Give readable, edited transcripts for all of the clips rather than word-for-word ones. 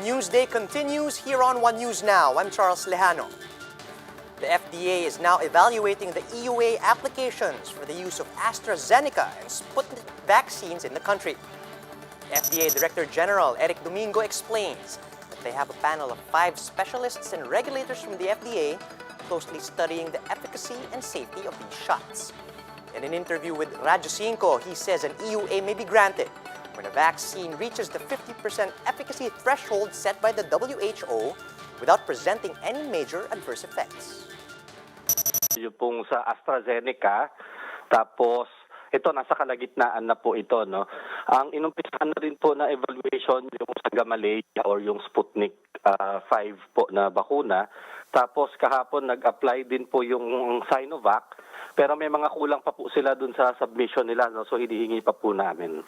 Newsday continues here on One News Now. I'm Charles Lejano. The FDA is now evaluating the EUA applications for the use of AstraZeneca and Sputnik vaccines in the country. FDA Director General Eric Domingo explains that they have a panel of 5 specialists and regulators from the FDA closely studying the efficacy and safety of these shots. In an interview with Radyo 5, he says an EUA may be granted when a vaccine reaches the 50% efficacy threshold set by the WHO without presenting any major adverse effects. Yung pong sa AstraZeneca, tapos ito nasa kalagitnaan na po ito, no. Ang inumpisahan na rin po na evaluation yung sa Gamaleya or yung Sputnik V po na bakuna. Tapos kahapon nag-apply din po yung Sinovac, pero may mga kulang pa po sila dun sa submission nila, no. So hinihingi pa po namin.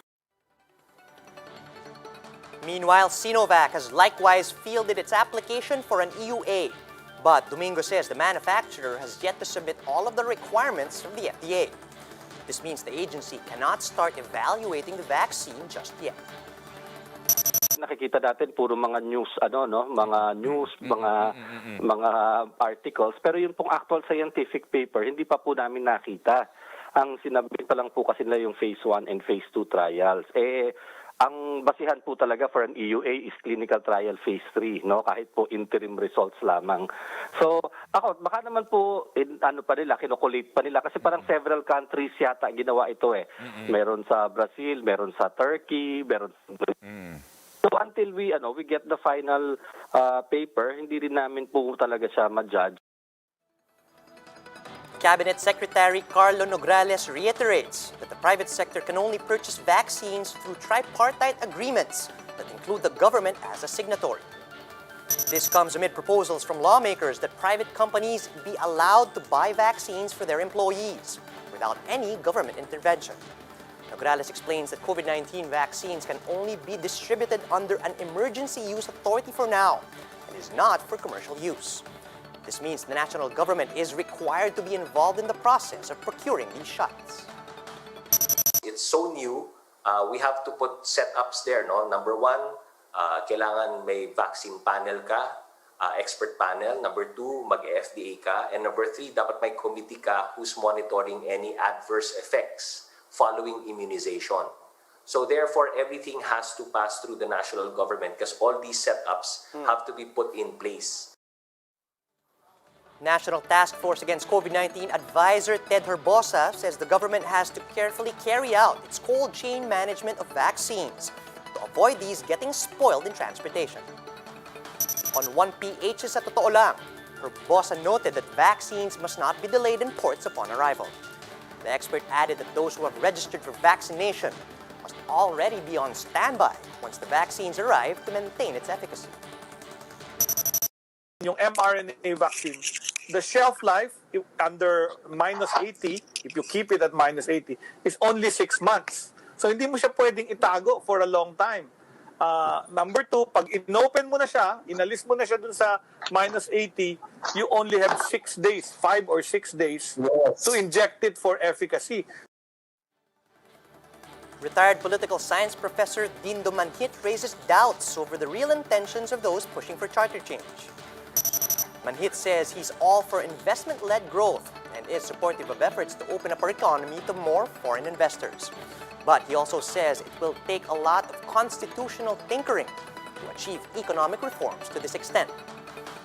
Meanwhile, Sinovac has likewise fielded its application for an EUA. But Domingo says the manufacturer has yet to submit all of the requirements from the FDA. This means the agency cannot start evaluating the vaccine just yet. Nakikita natin puro mga news, mga articles, pero yung pong actual scientific paper, hindi pa po namin nakita. Ang sinabi pa lang po kasi nila yung phase 1 and phase 2 trials. Ang basihan po talaga for an EUA is clinical trial phase 3, no? Kahit po interim results lamang. So, baka naman po, kinukulit pa nila kasi parang several countries yata ginawa ito eh. Meron sa Brazil, meron sa Turkey, meron sa... So, until we get the final paper, hindi rin namin po talaga siya ma-judge. Cabinet Secretary Carlo Nograles reiterates that the private sector can only purchase vaccines through tripartite agreements that include the government as a signatory. This comes amid proposals from lawmakers that private companies be allowed to buy vaccines for their employees without any government intervention. Nograles explains that COVID-19 vaccines can only be distributed under an emergency use authority for now and is not for commercial use. This means the national government is required to be involved in the process of procuring these shots. It's so new, we have to put setups there, no? Number 1, kailangan may vaccine panel ka, expert panel. Number 2, mag-FDA ka. And number 3, dapat may committee ka who's monitoring any adverse effects following immunization. So therefore, everything has to pass through the national government because all these setups have to be put in place. National Task Force Against COVID-19 Advisor Ted Herbosa says the government has to carefully carry out its cold chain management of vaccines to avoid these getting spoiled in transportation. On 1PH sa totoo lang, Herbosa noted that vaccines must not be delayed in ports upon arrival. The expert added that those who have registered for vaccination must already be on standby once the vaccines arrive to maintain its efficacy. Yung mRNA vaccine, the shelf life under -80, if you keep it at -80, is only 6 months. So hindi mo siya pwedeng itago for a long time. Number 2, pag inopen mo na siya, inalis mo na siya dun sa -80, you only have 6 days, 5 or 6 days to inject it for efficacy. Retired political science professor Dindo Manhit raises doubts over the real intentions of those pushing for charter change. Manhit says he's all for investment-led growth and is supportive of efforts to open up our economy to more foreign investors. But he also says it will take a lot of constitutional tinkering to achieve economic reforms to this extent.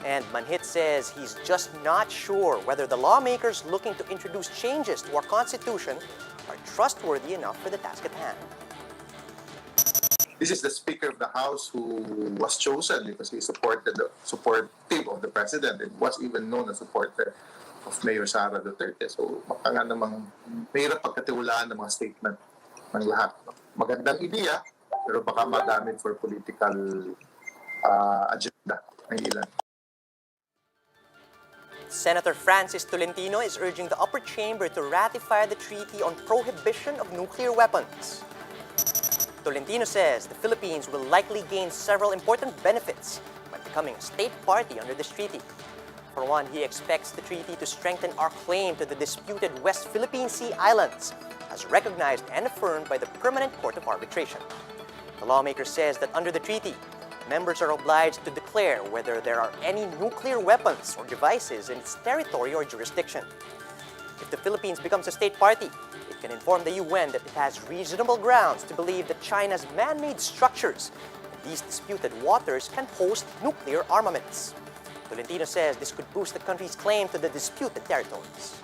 And Manhit says he's just not sure whether the lawmakers looking to introduce changes to our Constitution are trustworthy enough for the task at hand. This is the Speaker of the House who was chosen because he supportive of the President and was even known as supporter of Mayor Sara Duterte. So baka nga namang mahirap pagkatiwalaan ng mga statement ng lahat. Magandang ideya, pero baka magamit for political agenda ng ilan. Senator Francis Tolentino is urging the upper chamber to ratify the treaty on prohibition of nuclear weapons. Tolentino says the Philippines will likely gain several important benefits by becoming a state party under this treaty. For one, he expects the treaty to strengthen our claim to the disputed West Philippine Sea Islands, as recognized and affirmed by the Permanent Court of Arbitration. The lawmaker says that under the treaty, Members are obliged to declare whether there are any nuclear weapons or devices in its territory or jurisdiction. If the Philippines becomes a state party, it can inform the UN that it has reasonable grounds to believe that China's man-made structures in these disputed waters can host nuclear armaments. Tolentino says this could boost the country's claim to the disputed territories.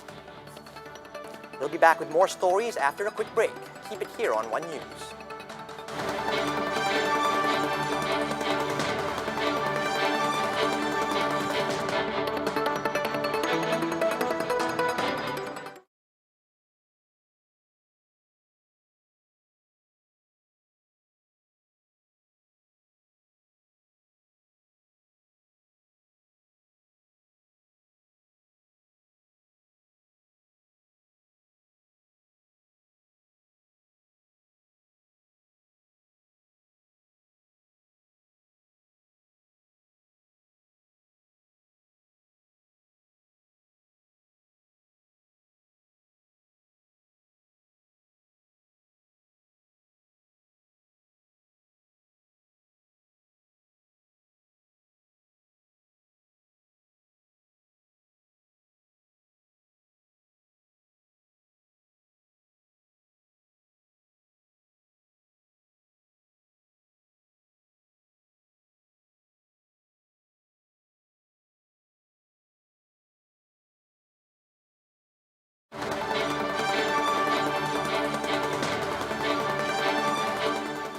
We'll be back with more stories after a quick break. Keep it here on One News.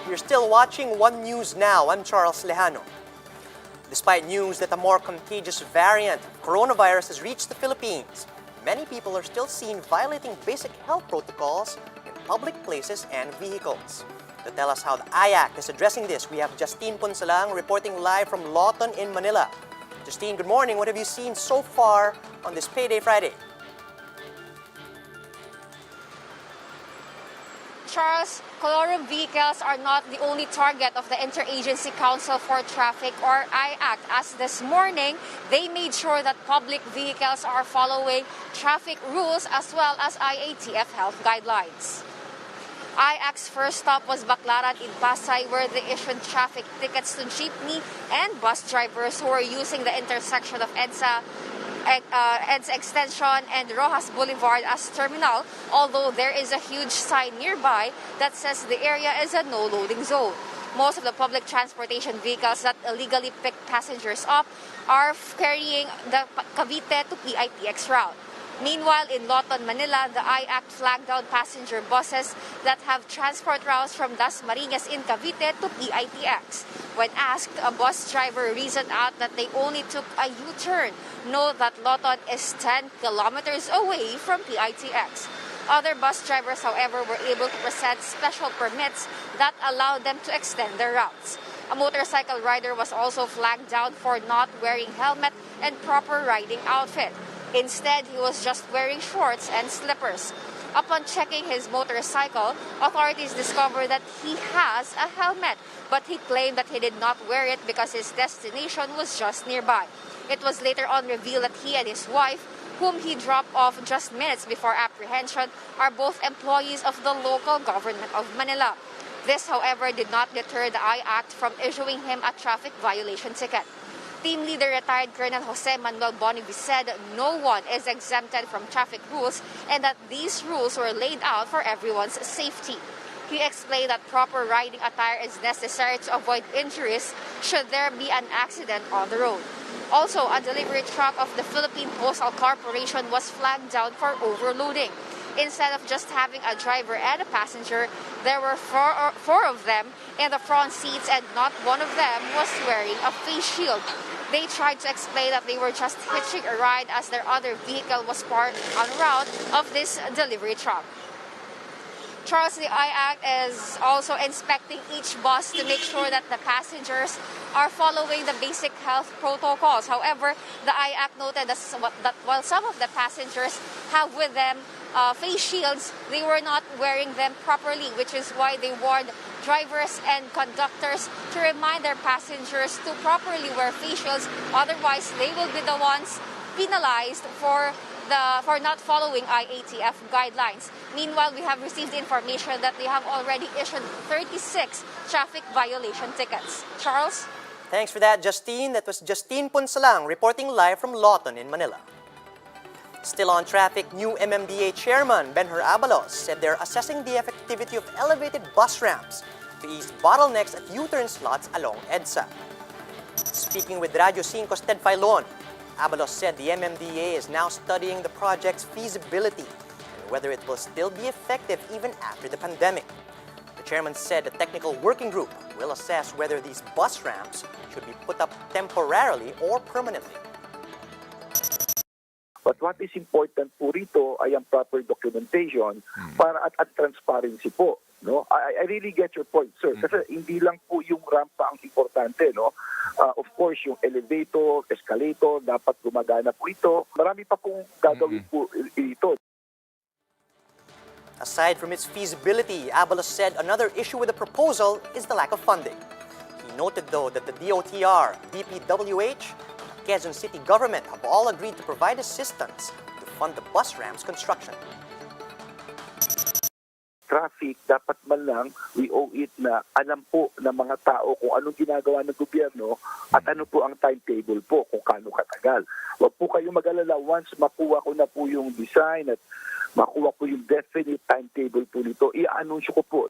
You're still watching One News Now. I'm Charles Lehano. Despite news that a more contagious variant of coronavirus has reached the Philippines, many people are still seen violating basic health protocols in public places and vehicles. To tell us how the IACT is addressing this, we have Justine Punsalang reporting live from Lawton in Manila. Justine, good morning. What have you seen so far on this Payday Friday? Charles, colorum vehicles are not the only target of the Interagency Council for Traffic, or IACT, as this morning they made sure that public vehicles are following traffic rules as well as IATF health guidelines. IACT's first stop was Baclaran in Pasay, where they issued traffic tickets to jeepney and bus drivers who were using the intersection of EDSA Extension and Rojas Boulevard as terminal, although there is a huge sign nearby that says the area is a no-loading zone. Most of the public transportation vehicles that illegally pick passengers up are carrying the Cavite to PITX route. Meanwhile, in Lawton, Manila, the IACT flagged down passenger buses that have transport routes from Dasmariñas in Cavite to PITX. When asked, a bus driver reasoned out that they only took a U-turn. Note that Lawton is 10 kilometers away from PITX. Other bus drivers, however, were able to present special permits that allowed them to extend their routes. A motorcycle rider was also flagged down for not wearing helmet and proper riding outfit. Instead, he was just wearing shorts and slippers. Upon checking his motorcycle, authorities discovered that he has a helmet, but he claimed that he did not wear it because his destination was just nearby. It was later on revealed that he and his wife, whom he dropped off just minutes before apprehension, are both employees of the local government of Manila. This, however, did not deter the IACT from issuing him a traffic violation ticket. Team leader retired Colonel Jose Manuel Bonivi said no one is exempted from traffic rules and that these rules were laid out for everyone's safety. He explained that proper riding attire is necessary to avoid injuries should there be an accident on the road. Also, a delivery truck of the Philippine Postal Corporation was flagged down for overloading. Instead of just having a driver and a passenger, there were four of them in the front seats and not one of them was wearing a face shield. They tried to explain that they were just hitching a ride as their other vehicle was parked en route of this delivery truck. Charles, the IACT is also inspecting each bus to make sure that the passengers are following the basic health protocols. However, the IACT noted that while some of the passengers have with them face shields, they were not wearing them properly, which is why they warned drivers and conductors to remind their passengers to properly wear face shields. Otherwise, they will be the ones penalized for not following IATF guidelines. Meanwhile, we have received information that they have already issued 36 traffic violation tickets. Charles? Thanks for that, Justine. That was Justine Punsalang reporting live from Lawton in Manila. Still on traffic, new MMDA chairman Benhur Abalos said they're assessing the effectivity of elevated bus ramps to ease bottlenecks at U-turn slots along EDSA. Speaking with Radio 5's Ted Filon, Abalos said the MMDA is now studying the project's feasibility and whether it will still be effective even after the pandemic. The chairman said the technical working group will assess whether these bus ramps should be put up temporarily or permanently. But what is important po rito ay ang proper documentation para at transparency po. No? I really get your point, sir. Kasi hindi lang po yung rampa ang importante. No? Of course, yung elevator, escalator, dapat gumagana po ito. Marami pa pong gagawin po ito. Aside from its feasibility, Abalos said another issue with the proposal is the lack of funding. He noted, though, that the DOTR, DPWH, Quezon City government have all agreed to provide assistance to fund the bus ramps construction. Traffic, dapat man lang, we owe it na alam po ng mga tao kung anong ginagawa ng gobyerno at ano po ang timetable po kung kano katagal. Huwag po kayong mag-alala, once makuha ko na po yung design at makuha po yung definite timetable po nito, i-anunsyo ko po.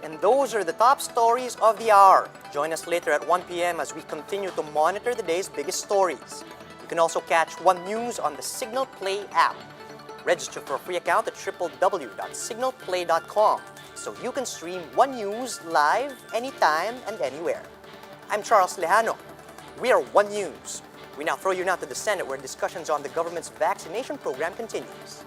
And those are the top stories of the hour. Join us later at 1 p.m. as we continue to monitor the day's biggest stories. You can also catch One News on the Signal Play app. Register for a free account at www.signalplay.com so you can stream One News live anytime and anywhere. I'm Charles Lehano. We are One News. We now throw you now to the Senate where discussions on the government's vaccination program continues.